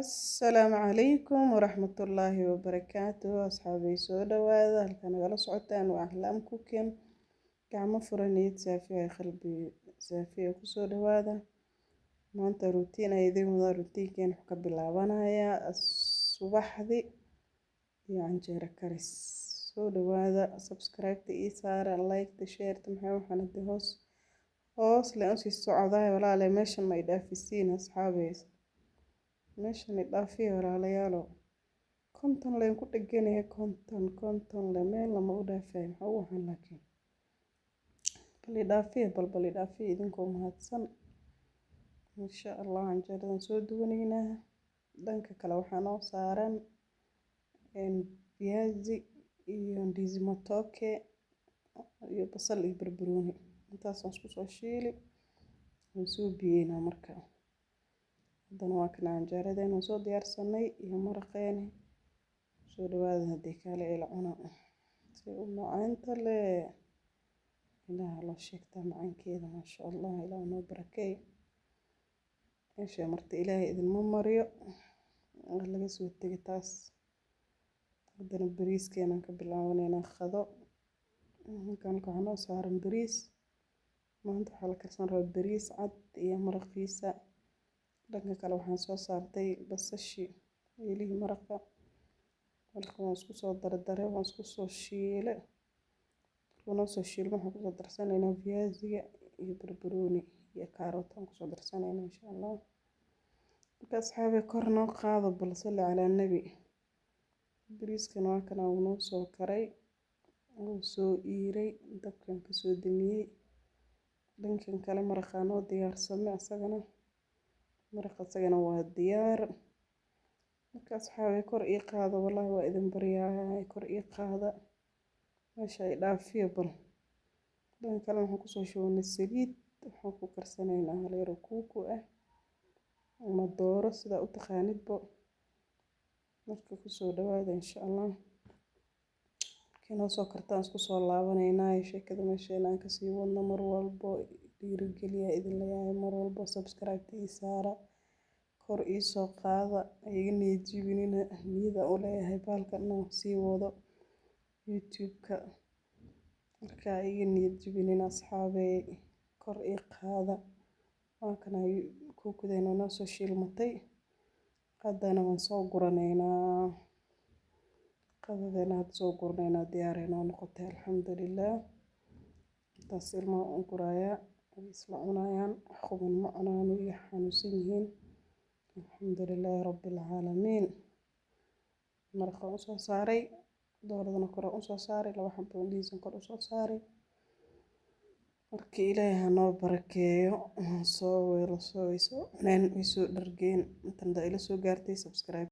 السلام عليكم ورحمة الله وبركاته أصحابي سو دوادا halkan nagala socotaan waa Axlaam Cooking gacmo furaneed saafiya qalbi saafiya ku soo dhawaada maanta routine ay idin wada routine ka bilaabanaya subaxdii iyo canjeero karis soo dhawaada subscribe ii saara like share maxay waxaan inta hoos la sii socdaa walaalo meeshan ma dhaafisiin asxaabeys meeshan dhaafiyo walaalayaalo konton leen ku dhaganaya konton la meel lama u dhaafay maxaa waxaan laakiin bal dhaafiyo idinkoo mahadsan insha Allah canjeeradan soo duwanaynaa dhanka kale waxaa noo saaran viazi iyo ndizi matoke iyo basal iyo barbarooni intaas aan isku soo shiili waan soo biyeynaa marka haddana waa kan canjeeradeena soo diyaarsanay iyo maraqeena soo dhawaada hadii kale ila cuna si u macaanta leh ilaaha loo sheegtaa macaankeeda maasha Allah ilaaha noo barakeeyo meesha marta ilaahay idinma mariyo laga soo tagay taas haddana bariiskeena ka bilaabanayna khado kan waxaa noo saaran bariis maanta waxaa la karsan rabaa bariis cad iyo maraqiisa dhanka kale waxaan soo saartay basashi weelihii maraqa waan isku soo dardaray waan isku soo shiilay kuna soo shiilay waxaan ku soo darsanaynaa viaziga iyo barbarooni iyo kaarooto aan ku soo darsanaynaa insha Allah marka asxaabi kor noo qaado bal salli ala nabi bariiskan waa kana uu noo soo karay uu soo iiray dabkan ka soo damiyay dhankan kale maraqaan oo diyaarsamay asagana maraqa asagana waa diyaar marka asxaabi kor ii qaado wallahi waa idin baryaa kor ii qaada meesha ay dhaafiyo bal dhanka kale waxaan ku soo shubnay saliid waxaan ku karsanaynaa haleero kuuku ah ama dooro sida u taqaanidba marka ku soo dhawaada insha Allah kina soo kartaan isku soo laabanaynaa sheekada meesha aan ka sii wadno mar walbo dhiirigeliya idin leeyahay mar walbo subscribe ii saara kor ii soo qaada iga niyad jibinina niyada u leeyahay baalkan oo sii wado YouTube-ka marka iga niyad jibinina asxaabey kor ii qaada waa kana kuukudeena noo soo shiilmatay haddana waan soo guranaynaa qadadeena had soo guranaynaa diyaarayna noqotay alxamdulillah taas ilmo aan guraya isla cunayaan xuban ma cunaan iyo xanuunsan yihiin alxamdulillah rabbil caalamiin marqa u soo saaray dooradana kor u soo saaray laba xabbo ndizi kor u soo saaray markii ilaahay noo barakeeyo soo weelo soo cuneen soo dhargeen inta ila soo gaartay subscribe